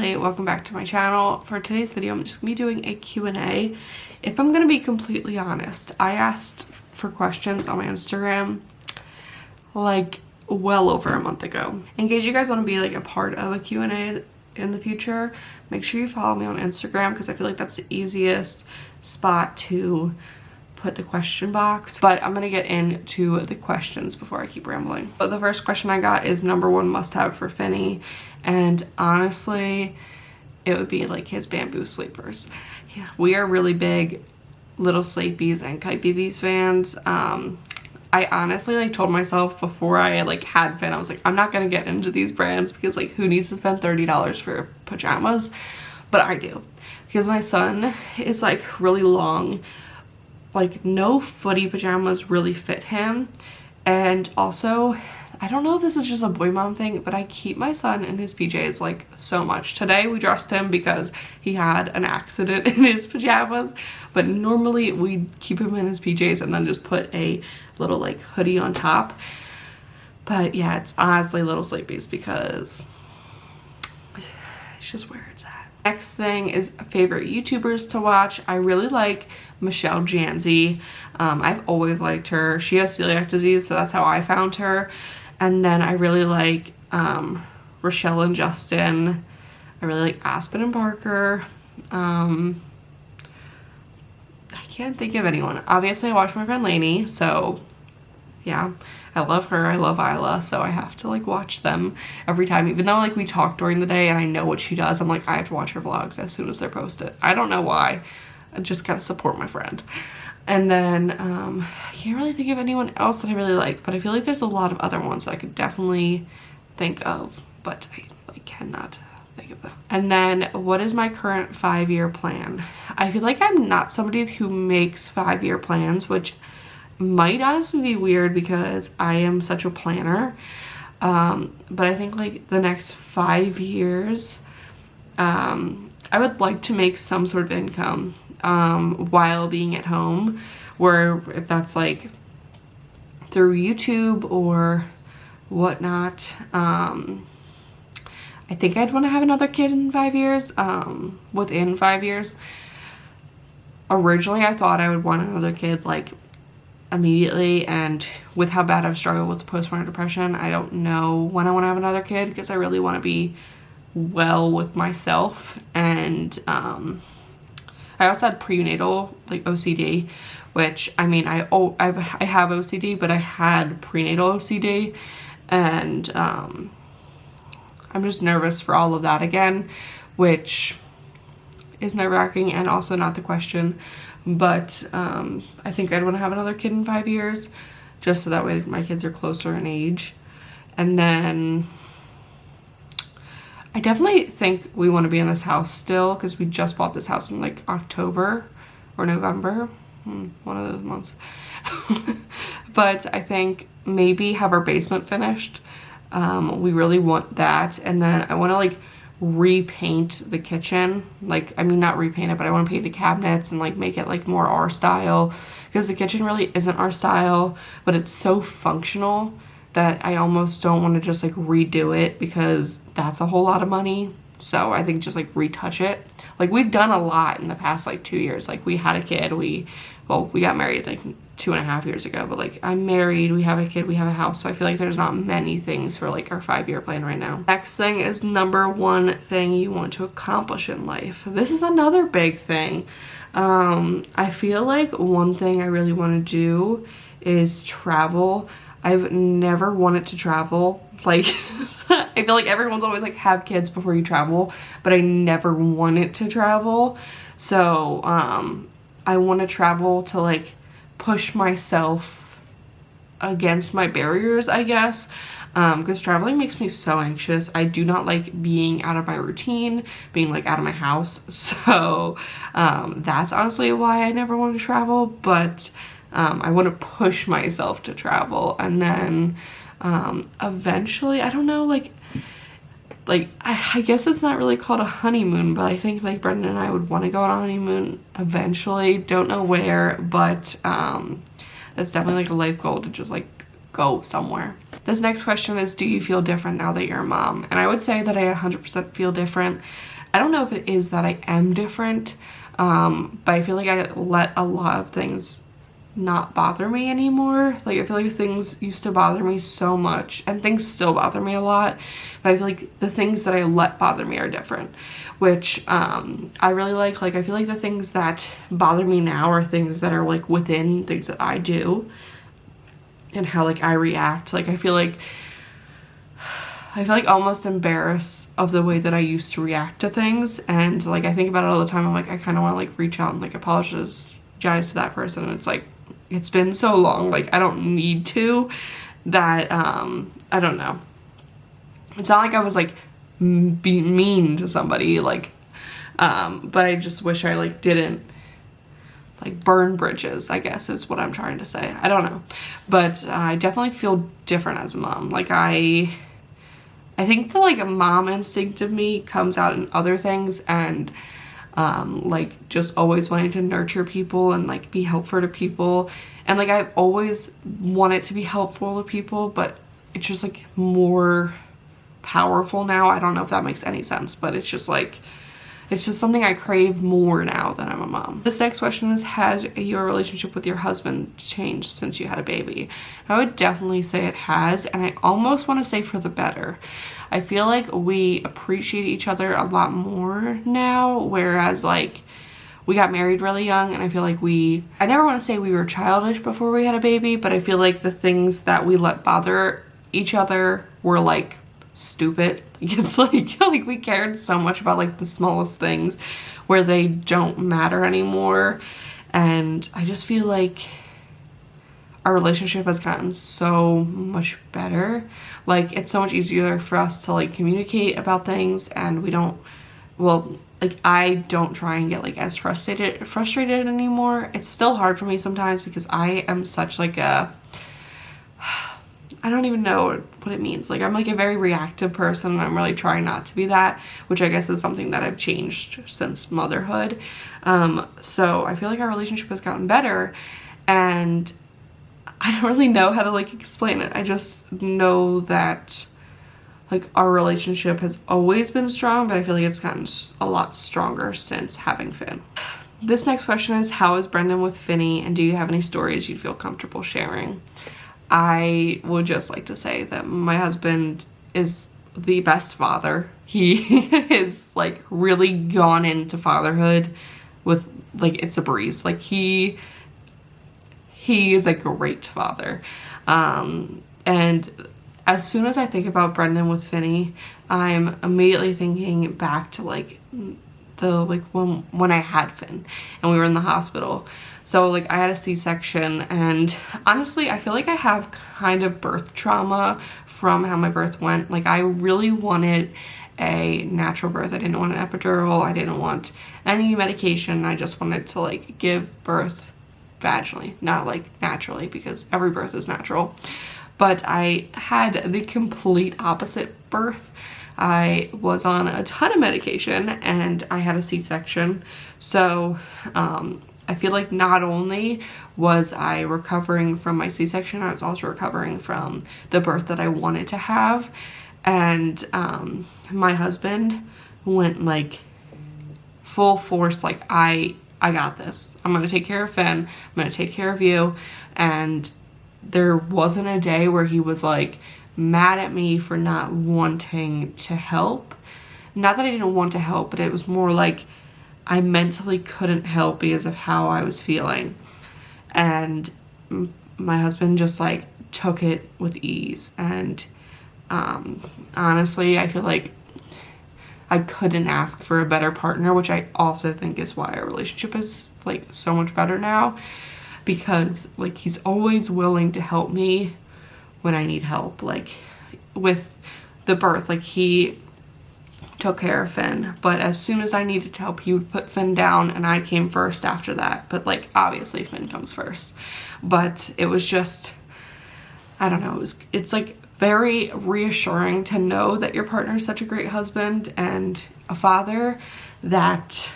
Kelly. Welcome back to my channel. For today's video, I'm just gonna be doing a Q&A. If I'm gonna be completely honest, I asked for questions on my Instagram like well over a month ago. In case you guys want to be like a part of a Q&A in the future, make sure you follow me on Instagram because I feel like that's the easiest spot to put the question box. But I'm gonna get into the questions before I keep rambling. But the first question I got is #1 must-have for Finny, and honestly it would be like his bamboo sleepers. Yeah, we are really big Little Sleepies and Kite Babies fans. I honestly like told myself before I like had Finn, I was like, I'm not gonna get into these brands because like who needs to spend $30 for pajamas? But I do, because my son is like really long. Like no footy pajamas really fit him. And also, I don't know if this is just a boy mom thing, but I keep my son in his PJs like so much. Today we dressed him because he had an accident in his pajamas, but normally we keep him in his PJs and then just put a little like hoodie on top. But yeah, it's honestly Little Sleepies because it's just where it's at. Next thing is favorite YouTubers to watch. I really like Michelle Janzi. I've always liked her. She has celiac disease, so that's how I found her. And then I really like Rochelle and Justin. I really like Aspen and Parker. I can't think of anyone. Obviously, I watch my friend Lainey, so yeah, I love her. I love Isla, so I have to like watch them every time. Even though like we talk during the day and I know what she does, I'm like, I have to watch her vlogs as soon as they're posted. I don't know why. I just gotta support my friend. And then I can't really think of anyone else that I really like, but I feel like there's a lot of other ones that I could definitely think of, but I cannot think of them. And then what is my current 5-year plan? I feel like I'm not somebody who makes 5-year plans, which might honestly be weird because I am such a planner. But I think like the next 5 years, I would like to make some sort of income while being at home, where if that's like through YouTube or whatnot. I think I'd want to have another kid in 5 years, within 5 years. Originally I thought I would want another kid like immediately, and with how bad I've struggled with postpartum depression, I don't know when I want to have another kid because I really want to be well with myself. And I also had prenatal like OCD, which I mean I have OCD, but I had prenatal OCD, and I'm just nervous for all of that again, which is nerve-wracking and also not the question. But I think I'd want to have another kid in 5 years, just so that way my kids are closer in age. And then I definitely think we want to be in this house still, because we just bought this house in like October or November, one of those months. But I think maybe have our basement finished. We really want that. And then I want to like repaint the kitchen. Like, I mean, not repaint it, but I want to paint the cabinets and like make it like more our style, because the kitchen really isn't our style, but it's so functional that I almost don't want to just like redo it, because that's a whole lot of money. So I think just like retouch it. Like we've done a lot in the past like 2 years. Like we had a kid, we got married like 2.5 years ago, but like I'm married, we have a kid, we have a house. So I feel like there's not many things for like our 5-year plan right now. Next thing is #1 thing you want to accomplish in life. This is another big thing. I feel like one thing I really want to do is travel. I've never wanted to travel. Like I feel like everyone's always like, have kids before you travel, but I never wanted to travel. So I want to travel to like push myself against my barriers, I guess, because traveling makes me so anxious. I do not like being out of my routine, being like out of my house. So that's honestly why I never wanted to travel. But I want to push myself to travel. And then eventually, I don't know, like I guess it's not really called a honeymoon, but I think like Brendon and I would want to go on a honeymoon eventually. Don't know where, but that's definitely like a life goal, to just like go somewhere. This next question is, do you feel different now that you're a mom? And I would say that I 100% feel different. I don't know if it is that I am different, but I feel like I let a lot of things not bother me anymore. Like, I feel like things used to bother me so much, and things still bother me a lot, but I feel like the things that I let bother me are different, which I really like. Like, I feel like the things that bother me now are things that are like within things that I do and how like I react. Like, I feel like almost embarrassed of the way that I used to react to things, and like I think about it all the time. I'm like, I kind of want to like reach out and like apologize to that person, and it's like, it's been so long, like I don't need to, that I don't know, it's not like I was like being mean to somebody, like but I just wish I like didn't like burn bridges, I guess is what I'm trying to say. I don't know, but I definitely feel different as a mom. Like, I think the like a mom instinct of me comes out in other things, and like just always wanting to nurture people and like be helpful to people, and like I've always wanted to be helpful to people, but it's just like more powerful now. I don't know if that makes any sense, but it's just like, it's just something I crave more now that I'm a mom. This next question is, has your relationship with your husband changed since you had a baby? I would definitely say it has, and I almost want to say for the better. I feel like we appreciate each other a lot more now, whereas like we got married really young, and I feel like I never want to say we were childish before we had a baby, but I feel like the things that we let bother each other were like stupid. It's like we cared so much about like the smallest things where they don't matter anymore, and I just feel like our relationship has gotten so much better. Like, it's so much easier for us to like communicate about things, and we don't, well, like I don't try and get like as frustrated anymore. It's still hard for me sometimes because I am such like a, I don't even know what it means. Like, I'm like a very reactive person, and I'm really trying not to be that, which I guess is something that I've changed since motherhood. So I feel like our relationship has gotten better, and I don't really know how to like explain it. I just know that like our relationship has always been strong, but I feel like it's gotten a lot stronger since having Finn. This next question is, how is Brendon with Finny, and do you have any stories you'd feel comfortable sharing? I would just like to say that my husband is the best father. He is like really gone into fatherhood with like, it's a breeze. Like, he is a great father. And as soon as I think about Brendon with Finny, I'm immediately thinking back to like when I had Finn and we were in the hospital. So like I had a C-section, and honestly I feel like I have kind of birth trauma from how my birth went. Like, I really wanted a natural birth. I didn't want an epidural. I didn't want any medication. I just wanted to like give birth vaginally, not like naturally, because every birth is natural. But I had the complete opposite birth. I was on a ton of medication, and I had a C-section. So I feel like not only was I recovering from my C-section, I was also recovering from the birth that I wanted to have. And my husband went like full force, like, I got this. I'm gonna take care of Finn. I'm gonna take care of you. And there wasn't a day where he was like mad at me for not wanting to help. Not that I didn't want to help, but it was more like I mentally couldn't help because of how I was feeling. And my husband just like took it with ease. And honestly, I feel like I couldn't ask for a better partner, which I also think is why our relationship is like so much better now, because like he's always willing to help me when I need help. Like with the birth, like he took care of Finn, but as soon as I needed help, he would put Finn down, and I came first after that. But like obviously Finn comes first. But it was just, I don't know, it's like very reassuring to know that your partner is such a great husband and a father, that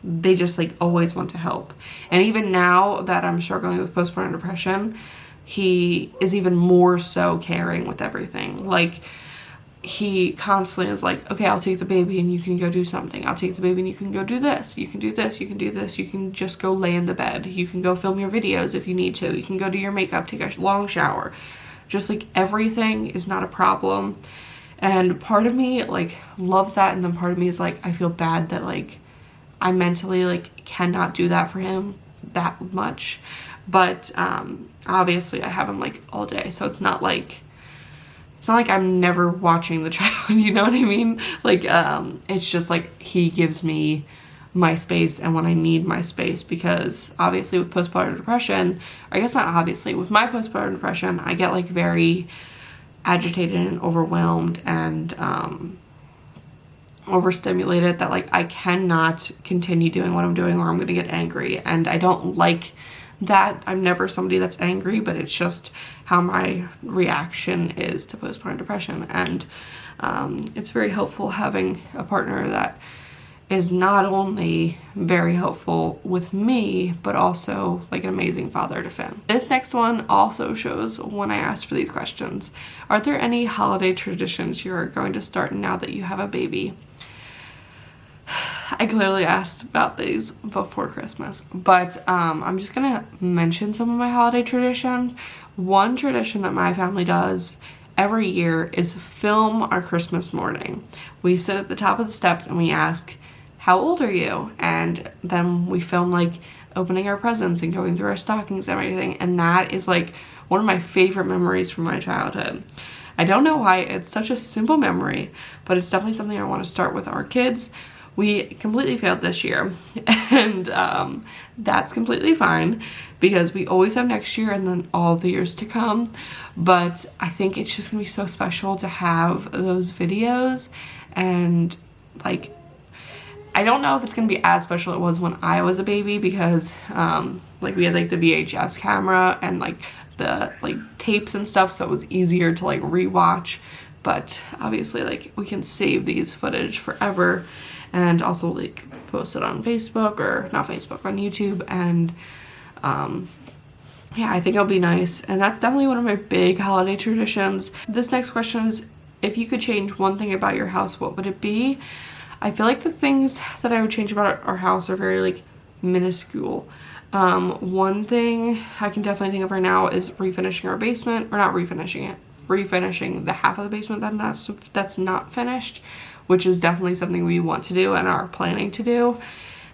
they just like always want to help. And even now that I'm struggling with postpartum depression, he is even more so caring with everything. Like, he constantly is like, okay, I'll take the baby and you can go do something. I'll take the baby and you can go do this. You can do this. You can do this. You can just go lay in the bed. You can go film your videos if you need to. You can go do your makeup, take a long shower. Just like everything is not a problem. And part of me like loves that. And then part of me is like, I feel bad that like I mentally like cannot do that for him that much. But obviously I have him like all day. So it's not like I'm never watching the child, you know what I mean? Like, it's just like he gives me my space and when I need my space, because obviously with postpartum depression, or I guess not obviously, with my postpartum depression, I get like very agitated and overwhelmed and overstimulated that like I cannot continue doing what I'm doing or I'm gonna get angry, and I don't like that. I'm never somebody that's angry, but it's just how my reaction is to postpartum depression. And it's very helpful having a partner that is not only very helpful with me, but also like an amazing father to Finn. This next one also shows when I asked for these questions. Are there any holiday traditions you're going to start now that you have a baby? I clearly asked about these before Christmas, but I'm just gonna mention some of my holiday traditions. One tradition that my family does every year is film our Christmas morning. We sit at the top of the steps and we ask, how old are you? And then we film like opening our presents and going through our stockings and everything. And that is like one of my favorite memories from my childhood. I don't know why, it's such a simple memory, but it's definitely something I want to start with our kids. We completely failed this year, and that's completely fine because we always have next year and then all the years to come. But I think it's just gonna be so special to have those videos, and like, I don't know if it's gonna be as special as it was when I was a baby, because like we had like the VHS camera and like the like tapes and stuff, so it was easier to like rewatch. But obviously like we can save these footage forever and also like post it on Facebook, or not Facebook, on YouTube. And yeah, I think it'll be nice. And that's definitely one of my big holiday traditions. This next question is, if you could change one thing about your house, what would it be? I feel like the things that I would change about our house are very like minuscule. One thing I can definitely think of right now is refinishing our basement, or not refinishing it, refinishing the half of the basement that's not finished, which is definitely something we want to do and are planning to do.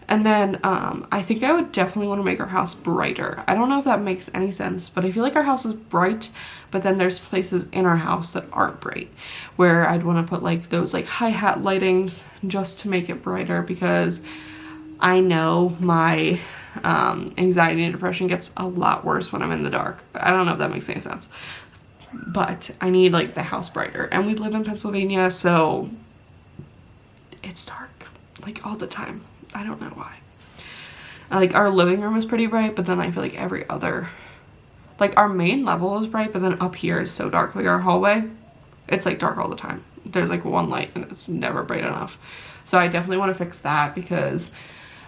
And then I think I would definitely want to make our house brighter. I don't know if that makes any sense, but I feel like our house is bright, but then there's places in our house that aren't bright, where I'd want to put like those like hi-hat lightings just to make it brighter, because I know my anxiety and depression gets a lot worse when I'm in the dark. I don't know if that makes any sense, but I need like the house brighter. And we live in Pennsylvania, so it's dark like all the time. I don't know why. Like our living room is pretty bright, but then I feel like every other, like our main level is bright, but then up here is so dark. Like our hallway, it's like dark all the time. There's like one light and it's never bright enough. So I definitely want to fix that, because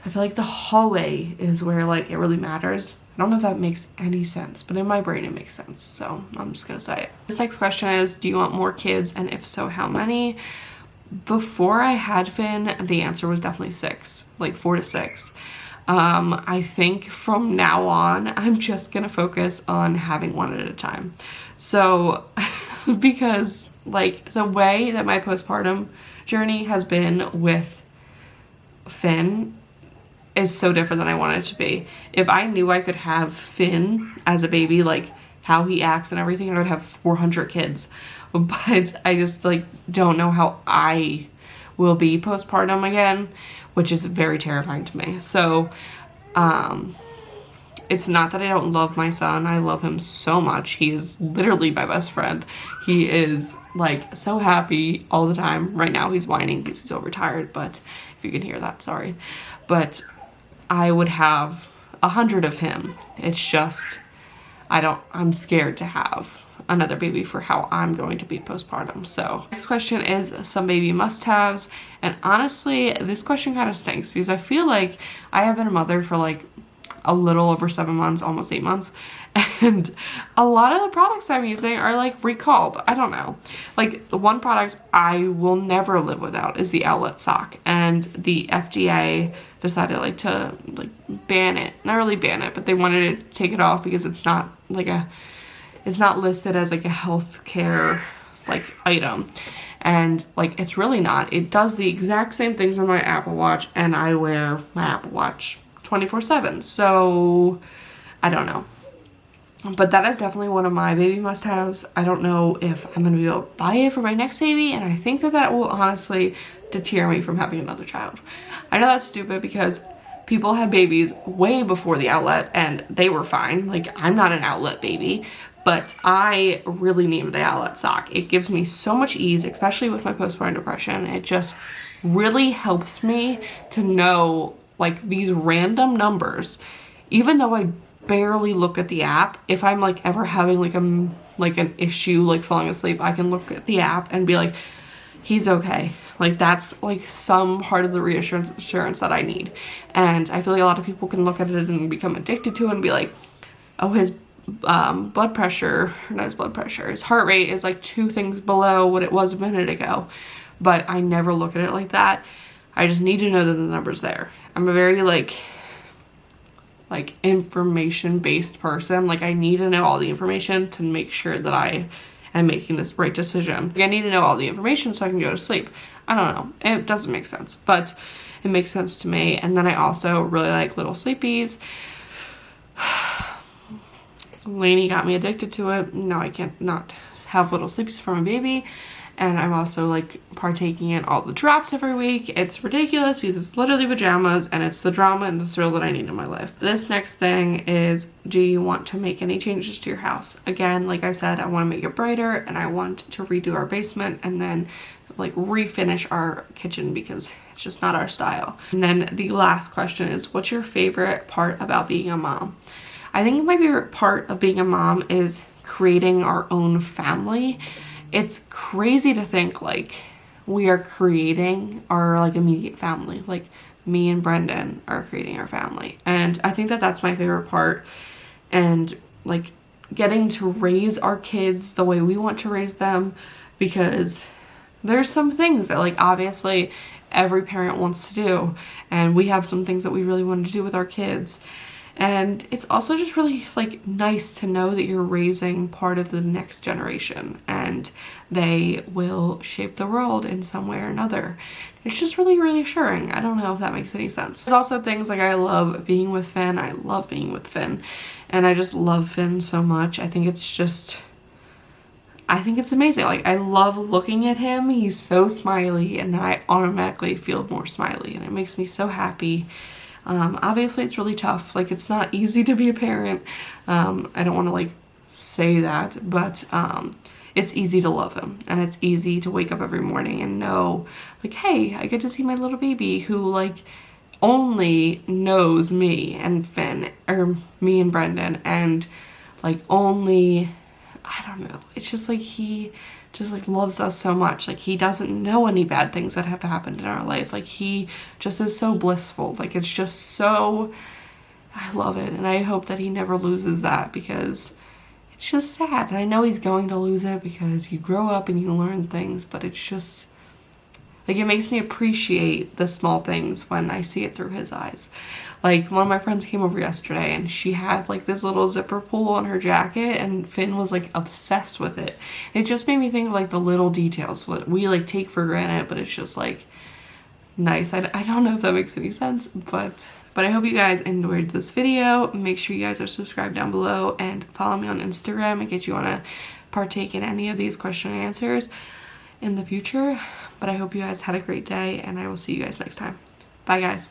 I feel like the hallway is where like it really matters. I don't know if that makes any sense, but in my brain it makes sense, so I'm just gonna say it. This next question is, do you want more kids, and if so, how many? Before I had Finn, the answer was definitely 6, like 4 to 6. I think from now on, I'm just gonna focus on having one at a time. So, because like the way that my postpartum journey has been with Finn is so different than I want it to be. If I knew I could have Finn as a baby, like how he acts and everything, I would have 400 kids. But I just like don't know how I will be postpartum again, which is very terrifying to me. So it's not that I don't love my son. I love him so much. He is literally my best friend. He is like so happy all the time. Right now he's whining because he's overtired, but if you can hear that, sorry. But I would have 100 of him. It's just, I'm scared to have another baby for how I'm going to be postpartum. So next question is some baby must-haves. And honestly, this question kind of stinks, because I feel like I have been a mother for like a little over 7 months, almost 8 months. And a lot of the products I'm using are like recalled. I don't know. Like the one product I will never live without is the Outlet sock, and the FDA decided like to like ban it. Not really ban it, but they wanted to take it off because it's not like it's not listed as like a healthcare like item. And like it's really not. It does the exact same things on my Apple Watch, and I wear my Apple Watch 24/7. So I don't know. But that is definitely one of my baby must-haves. I don't know if I'm going to be able to buy it for my next baby, and I think that that will honestly deter me from having another child. I know that's stupid because people had babies way before the Outlet and they were fine. Like, I'm not an Outlet baby, but I really need the Outlet sock. It gives me so much ease, especially with my postpartum depression. It just really helps me to know like these random numbers, even though I barely look at the app. If I'm like ever having like an issue like falling asleep, I can look at the app and be like, he's okay. Like that's like some part of the reassurance that I need. And I feel like a lot of people can look at it and become addicted to it and be like, oh, his blood pressure, not his blood pressure, his heart rate is like 2 things below what it was a minute ago. But I never look at it like that. I just need to know that the number's there. I'm a very like information-based person. Like I need to know all the information to make sure that I am making this right decision. Like, I need to know all the information so I can go to sleep. I don't know. It doesn't make sense, but it makes sense to me. And then I also really like Little Sleepies. Lainey got me addicted to it. Now I can't not have Little Sleepies for my baby. And I'm also like partaking in all the drops every week. It's ridiculous because it's literally pajamas and it's the drama and the thrill that I need in my life. This next thing is, do you want to make any changes to your house? Again, like I said, I want to make it brighter and I want to redo our basement and then like refinish our kitchen because it's just not our style. And then the last question is, what's your favorite part about being a mom? I think my favorite part of being a mom is creating our own family. It's crazy to think like we are creating our like immediate family. Like me and Brendon are creating our family. And I think that that's my favorite part. And like getting to raise our kids the way we want to raise them, because there's some things that like obviously every parent wants to do. And we have some things that we really want to do with our kids. And it's also just really like nice to know that you're raising part of the next generation and they will shape the world in some way or another. It's just really reassuring. I don't know if that makes any sense. There's also things like I love being with Finn. I love being with Finn. And I just love Finn so much. I think it's amazing. Like I love looking at him. He's so smiley and then I automatically feel more smiley and it makes me so happy. Obviously it's really tough. Like it's not easy to be a parent. I don't want to like say that, but it's easy to love him and it's easy to wake up every morning and know like, hey, I get to see my little baby who like only knows me and Finn, or me and Brendon, and like only, I don't know, it's just like he just like loves us so much. Like he doesn't know any bad things that have happened in our life. Like he just is so blissful. Like it's just so, I love it. And I hope that he never loses that because it's just sad. And I know he's going to lose it because you grow up and you learn things, but it's just like, it makes me appreciate the small things when I see it through his eyes. Like one of my friends came over yesterday and she had like this little zipper pull on her jacket and Finn was like obsessed with it. It just made me think of like the little details what we like take for granted, but it's just like nice. I don't know if that makes any sense, but I hope you guys enjoyed this video. Make sure you guys are subscribed down below and follow me on Instagram in case you want to partake in any of these question and answers in the future. But I hope you guys had a great day and I will see you guys next time. Bye guys.